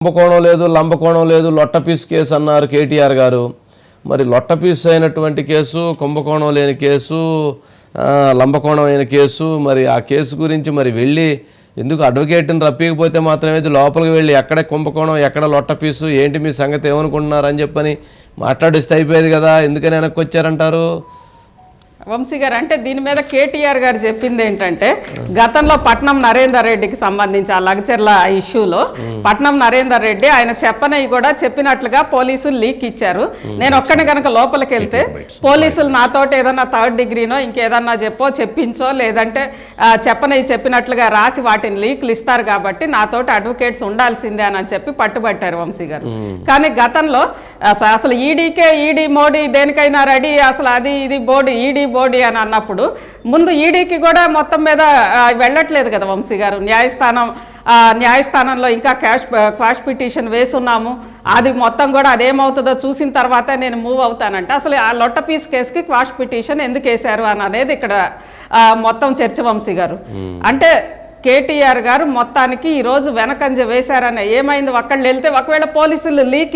కుంభకోణం లేదు, లంబకోణం లేదు, లొట్టపీసు కేసు అన్నారు కేటీఆర్ గారు. మరి లొట్టపీసు అయినటువంటి కేసు, కుంభకోణం లేని కేసు, లంబకోణం అయిన కేసు, మరి ఆ కేసు గురించి మరి వెళ్ళి ఎందుకు అడ్వకేట్ని రప్పికపోతే మాత్రమే లోపలికి వెళ్ళి ఎక్కడ కుంభకోణం ఎక్కడ లొట్టపీసు ఏంటి మీ సంగతి ఏమనుకుంటున్నారు అని చెప్పని మాట్లాడిస్తే అయిపోయేది కదా, ఎందుకని వెనక్కి వచ్చారంటారు? వంశీ గారు అంటే దీని మీద కేటీఆర్ గారు చెప్పింది ఏంటంటే గతంలో పట్నం నరేందర్ రెడ్డికి సంబంధించి ఆ లగచర్ల ఇష్యూలో పట్నం నరేందర్ రెడ్డి ఆయన చెప్పనవి కూడా చెప్పినట్లుగా పోలీసులు లీక్ ఇచ్చారు. నేను ఒక్కడిని కనుక లోపలికి వెళ్తే పోలీసులు నాతోటి ఏదన్నా 3rd డిగ్రీనో ఇంకేదన్నా చెప్పించో లేదంటే చెప్పనవి చెప్పినట్లుగా రాసి వాటిని లీక్లు ఇస్తారు కాబట్టి నాతోటి అడ్వకేట్స్ ఉండాల్సిందే అని చెప్పి పట్టుబట్టారు వంశీ గారు. కానీ గతంలో అసలు ఈడీ మోడీ దేనికైనా రెడీ, అసలు అది ఇది బోడీ అని అన్నప్పుడు ముందు ఈడీకి కూడా మొత్తం మీద వెళ్ళట్లేదు కదా వంశీ గారు. న్యాయస్థానంలో ఇంకా క్వాష్ పిటిషన్ వేసున్నాము, అది మొత్తం కూడా అదేమవుతుందో చూసిన తర్వాత నేను మూవ్ అవుతానంటే అసలు ఆ లొట్టపీస్ కేసుకి క్వాష్ పిటిషన్ ఎందుకు వేశారు అని అనేది ఇక్కడ మొత్తం చర్చ వంశీ గారు. అంటే కేటీఆర్ గారు మొత్తానికి ఈ రోజు వెనకంజ వేశారని ఏమైంది, ఒక్కళ్ళు వెళ్తే ఒకవేళ పోలీసులు లీక్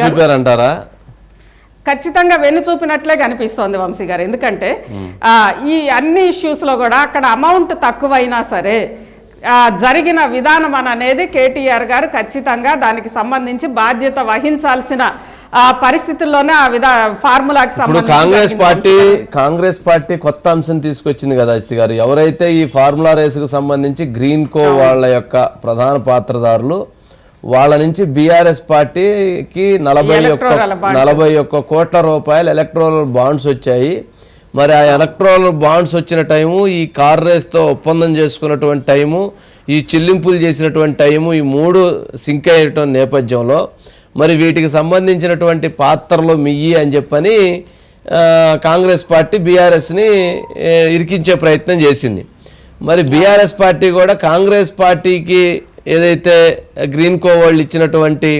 చూపారంటారా? ఖచ్చితంగా వెన్ను చూపినట్లే కనిపిస్తోంది వంశీ గారు. ఎందుకంటే ఈ అన్ని ఇష్యూస్లో కూడా అక్కడ అమౌంట్ తక్కువైనా సరే జరిగిన విధానం అనేది కేటీఆర్ గారు ఖచ్చితంగా దానికి సంబంధించి బాధ్యత వహించాల్సిన పరిస్థితుల్లోనే ఆ ఫార్ములాకి సంబంధించి కాంగ్రెస్ పార్టీ కొత్త అంశం తీసుకొచ్చింది కదా అజిత్ గారు. ఎవరైతే ఈ ఫార్ములా రేసుకు సంబంధించి గ్రీన్ కో వాళ్ళ యొక్క ప్రధాన పాత్రదారులు వాళ్ళ నుంచి బీఆర్ఎస్ పార్టీకి 41 కోట్ల రూపాయలు ఎలక్ట్రల్ బాండ్స్ వచ్చాయి. మరి ఆ ఎలక్ట్రల్ బాండ్స్ వచ్చిన టైము, ఈ కార్ రేస్తో ఒప్పందం చేసుకున్నటువంటి టైము, ఈ చెల్లింపులు చేసినటువంటి టైము, ఈ 3 సింక్ అయ్యేటువంటి నేపథ్యంలో మరి వీటికి సంబంధించినటువంటి పాత్రలు మియ్యి అని చెప్పని కాంగ్రెస్ పార్టీ బీఆర్ఎస్ని ఇరికించే ప్రయత్నం చేసింది. మరి బీఆర్ఎస్ పార్టీ కూడా కాంగ్రెస్ పార్టీకి ఏదైతే గ్రీన్ కో వాళ్ళు ఇచ్చినటువంటి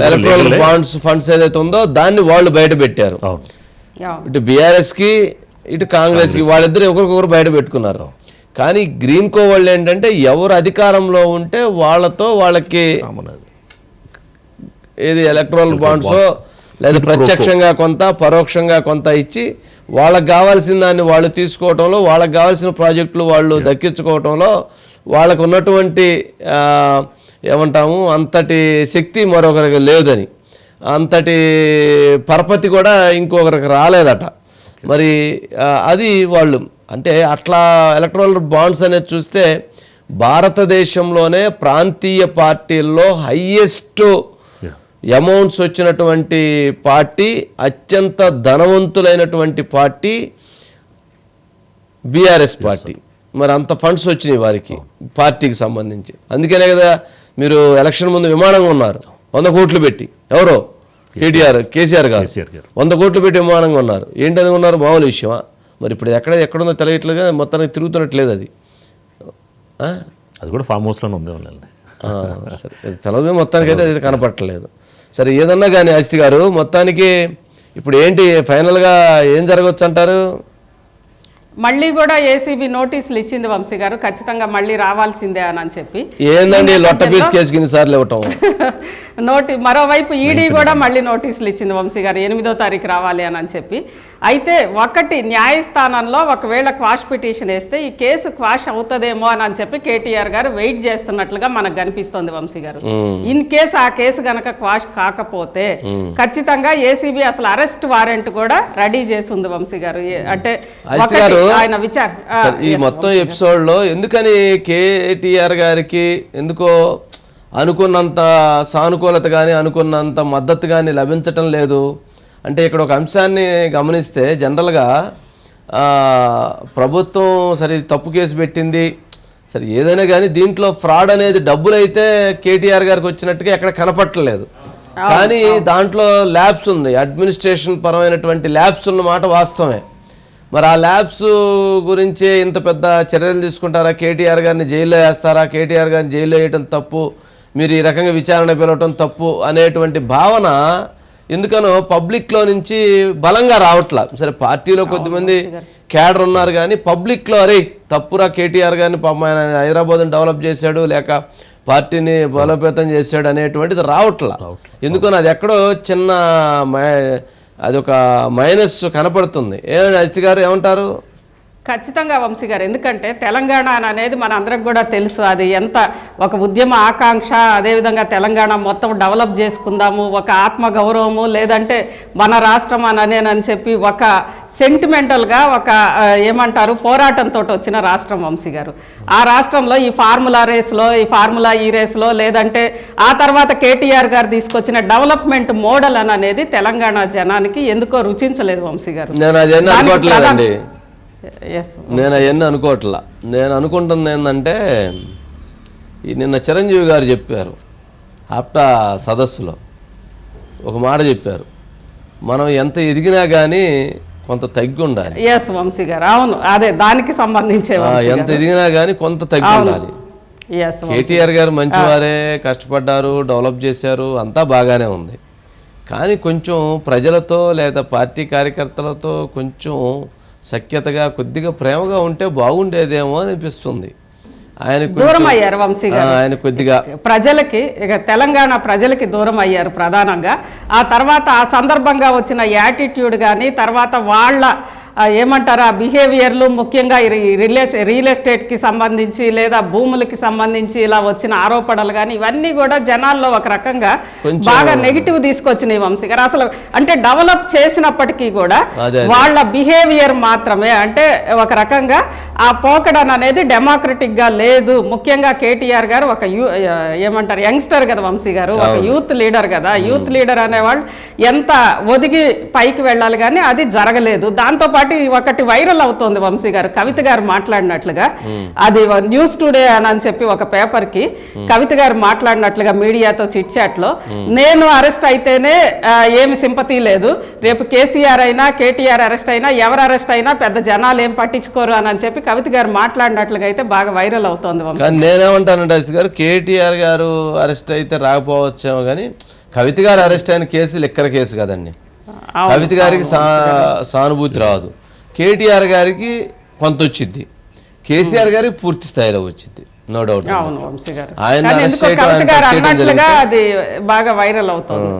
ఎలక్ట్రల్ బాండ్స్ ఫండ్స్ ఏదైతే ఉందో దాన్ని వాళ్ళు బయట పెట్టారు. ఇటు బీఆర్ఎస్కి ఇటు కాంగ్రెస్కి వాళ్ళిద్దరు ఒకరికొకరు బయట పెట్టుకున్నారు. కానీ గ్రీన్ కో వాళ్ళు ఏంటంటే ఎవరు అధికారంలో ఉంటే వాళ్ళకి ఏది ఎలక్ట్రల్ బాండ్సో లేదా ప్రత్యక్షంగా కొంత పరోక్షంగా కొంత ఇచ్చి వాళ్ళకి కావాల్సిన దాన్ని వాళ్ళు తీసుకోవటంలో, వాళ్ళకి కావాల్సిన ప్రాజెక్టులు వాళ్ళు దక్కించుకోవటంలో వాళ్ళకు ఉన్నటువంటి ఏమంటాము అంతటి శక్తి మరొకరికి లేదని, అంతటి పరపతి కూడా ఇంకొకరికి రాలేదట. మరి అది వాళ్ళు అంటే అట్లా ఎలక్ట్రల్ బాండ్స్ అనేది చూస్తే భారతదేశంలోనే ప్రాంతీయ పార్టీల్లో హైయెస్ట్ అమౌంట్స్ వచ్చినటువంటి పార్టీ, అత్యంత ధనవంతులైనటువంటి పార్టీ బీఆర్ఎస్ పార్టీ. మరి అంత ఫండ్స్ వచ్చినాయి వారికి పార్టీకి సంబంధించి. అందుకనే కదా మీరు ఎలక్షన్ ముందు విమానంగా ఉన్నారు 100 కోట్లు పెట్టి. ఎవరో కేసీఆర్ గారు 100 కోట్లు పెట్టి విమానంగా ఉన్నారు. ఏంటది ఉన్నారు, మామూలు విషయమా? మరి ఇప్పుడు ఎక్కడుందో తెలియట్లుగా మొత్తానికి తిరుగుతున్నట్లేదు. అది కూడా ఫామ్ హౌస్లోనే ఉంది. సరే తెలవదు, మొత్తానికి అయితే అది కనపట్టలేదు. సరే ఏదన్నా కానీ అజిత్ గారు మొత్తానికి ఇప్పుడు ఏంటి ఫైనల్గా ఏం జరగవచ్చు అంటారు? మళ్ళీ కూడా ఏసీబీ నోటీసులు ఇచ్చింది వంశీ గారు, ఖచ్చితంగా మళ్ళీ రావాల్సిందే అని చెప్పి. ఏందండి లొట్టపీస్ కేసుకి ఇన్నిసార్లు ఇవ్వటం? మరోవైపు ఈడీ కూడా మళ్ళీ నోటీసులు ఇచ్చింది వంశీ గారు, 8వ తారీఖు రావాలి అని చెప్పి. అయితే ఒకటి న్యాయస్థానంలో ఒకవేళ క్వాష్ పిటిషన్ వేస్తే ఈ కేసు క్వాష్ అవుతుందేమో అని చెప్పి కేటీఆర్ గారు వెయిట్ చేస్తున్నట్లుగా మనకు కనిపిస్తోంది వంశీ గారు. ఇన్ కేసు ఆ కేసు గనక క్వాష్ కాకపోతే ఖచ్చితంగా ఏసీబీ అసలు అరెస్ట్ వారెంట్ కూడా రెడీ చేసి ఉంది వంశీ గారు. అంటే ఆయన ఈ మొత్తం ఎపిసోడ్ లో ఎందుకని కేటీఆర్ గారికి ఎందుకో అనుకున్నంత సానుకూలత కానీ అనుకున్నంత మద్దతు కానీ లభించటం లేదు అంటే ఇక్కడ ఒక అంశాన్ని గమనిస్తే జనరల్గా ప్రభుత్వం సరే తప్పు కేసు పెట్టింది సరే ఏదైనా కానీ దీంట్లో ఫ్రాడ్ అనేది డబ్బులు అయితే కేటీఆర్ గారికి వచ్చినట్టుగా ఎక్కడ కనపట్టలేదు. కానీ దాంట్లో ల్యాబ్స్ ఉంది, అడ్మినిస్ట్రేషన్ పరమైనటువంటి ల్యాబ్స్ ఉన్నమాట వాస్తవమే. మరి ఆ ల్యాబ్స్ గురించి ఇంత పెద్ద చర్యలు తీసుకుంటారా? కేటీఆర్ గారిని జైల్లో వేస్తారా? కేటీఆర్ గారిని జైల్లో వేయటం తప్పు, మీరు ఈ రకంగా విచారణ పిలవటం తప్పు అనేటువంటి భావన ఎందుకనో పబ్లిక్లో నుంచి బలంగా రావట్లా. సరే పార్టీలో కొద్దిమంది క్యాడర్ ఉన్నారు కానీ పబ్లిక్లో అరే తప్పురా కేటీఆర్ గారిని పాపం ఆయన హైదరాబాద్ని డెవలప్ చేశాడు లేక పార్టీని బలోపేతం చేశాడు అనేటువంటిది రావట్లా. ఎందుకని అది ఎక్కడో చిన్న అదొక మైనస్ కనపడుతుంది. ఏమండి అజిత్ గారు ఏమంటారు? ఖచ్చితంగా వంశీ గారు, ఎందుకంటే తెలంగాణ అనేది మన అందరికి కూడా తెలుసు, అది ఎంత ఒక ఉద్యమ ఆకాంక్ష, అదేవిధంగా తెలంగాణ మొత్తం డెవలప్ చేసుకుందాము, ఒక ఆత్మగౌరవము, లేదంటే మన రాష్ట్రం అనేనని చెప్పి ఒక సెంటిమెంటల్గా ఒక ఏమంటారు పోరాటంతో వచ్చిన రాష్ట్రం వంశీ గారు. ఆ రాష్ట్రంలో ఈ ఫార్ములా రేస్లో, ఈ ఫార్ములా ఈ రేస్లో, లేదంటే ఆ తర్వాత కేటీఆర్ గారు తీసుకొచ్చిన డెవలప్మెంట్ మోడల్ అనేది తెలంగాణ జనానికి ఎందుకో రుచించలేదు వంశీ గారు. నేను అదేనా అనుకోవట్లేదండి, నేను అవన్నీ అనుకోవట్లా. నేను అనుకుంటుంది ఏంటంటే నిన్న చిరంజీవి గారు చెప్పారు ఆప్టా సదస్సులో ఒక మాట చెప్పారు, మనం ఎంత ఎదిగినా కానీ కొంత తగ్గి ఉండాలి. వంశీ గారు అవును, అదే దానికి సంబంధించే ఎంత ఎదిగినా కానీ కొంత తగ్గి ఉండాలి. కేటీఆర్ గారు మంచివారే, కష్టపడ్డారు, డెవలప్ చేశారు, అంతా బాగానే ఉంది. కానీ కొంచెం ప్రజలతో లేదా పార్టీ కార్యకర్తలతో కొంచెం సఖ్యతగా కొద్దిగా ప్రేమగా ఉంటే బాగుండేదేమో అనిపిస్తుంది. ఆయన దూరం అయ్యారు వంశీ గారు, ఆయన కొద్దిగా ప్రజలకి, ఇక తెలంగాణ ప్రజలకి దూరం అయ్యారు ప్రధానంగా. ఆ తర్వాత ఆ సందర్భంగా వచ్చిన యాటిట్యూడ్ కానీ, తర్వాత వాళ్ళ ఏమంటారు ఆ బిహేవియర్లు, ముఖ్యంగా రియల్ ఎస్టేట్కి సంబంధించి లేదా భూములకి సంబంధించి ఇలా వచ్చిన ఆరోపణలు కానీ ఇవన్నీ కూడా జనాల్లో ఒక రకంగా బాగా నెగిటివ్ తీసుకొచ్చినాయి వంశీ గారు. అసలు అంటే డెవలప్ చేసినప్పటికీ కూడా వాళ్ళ బిహేవియర్ మాత్రమే, అంటే ఒక రకంగా ఆ పోకడన్ అనేది డెమోక్రటిక్ గా లేదు. ముఖ్యంగా కేటీఆర్ గారు ఒక ఏమంటారు యంగ్స్టర్ కదా వంశీ గారు, ఒక యూత్ లీడర్ కదా. యూత్ లీడర్ అనేవాళ్ళు ఎంత ఒదిగి పైకి వెళ్ళాలి కానీ అది జరగలేదు. దాంతో పాటు ఒకటి వైరల్ అవుతోంది వంశీ గారు, కవిత గారు మాట్లాడినట్లుగా, అది న్యూస్ టుడే అని చెప్పి ఒక పేపర్ కి కవిత గారు మాట్లాడినట్లుగా మీడియాతో చిట్ చాట్ లో, నేను అరెస్ట్ అయితేనే ఏమి సింపతి లేదు, రేపు కేసీఆర్ అయినా కేటీఆర్ అరెస్ట్ అయినా ఎవరు అరెస్ట్ అయినా పెద్ద జనాలు ఏం పట్టించుకోరు అని చెప్పి కవిత గారు మాట్లాడినట్లుగా అయితే బాగా వైరల్ అవుతోంది. నేనేమంటానంటే అజిత్ గారు, కేటీఆర్ గారు అరెస్ట్ అయితే రాకపోవచ్చేమో కానీ కవిత గారు అరెస్ట్ అయిన కేసు లెక్కర కేసు కదండి. కవిత గారికి సానుభూతి రాదు, కేటీఆర్ గారికి కొంత వచ్చింది, కేసీఆర్ గారికి పూర్తి స్థాయిలో వచ్చింది, నో డౌట్. ఆయన అరెస్ట్ చేయడం జరిగితే అది బాగా వైరల్ అవుతుంది.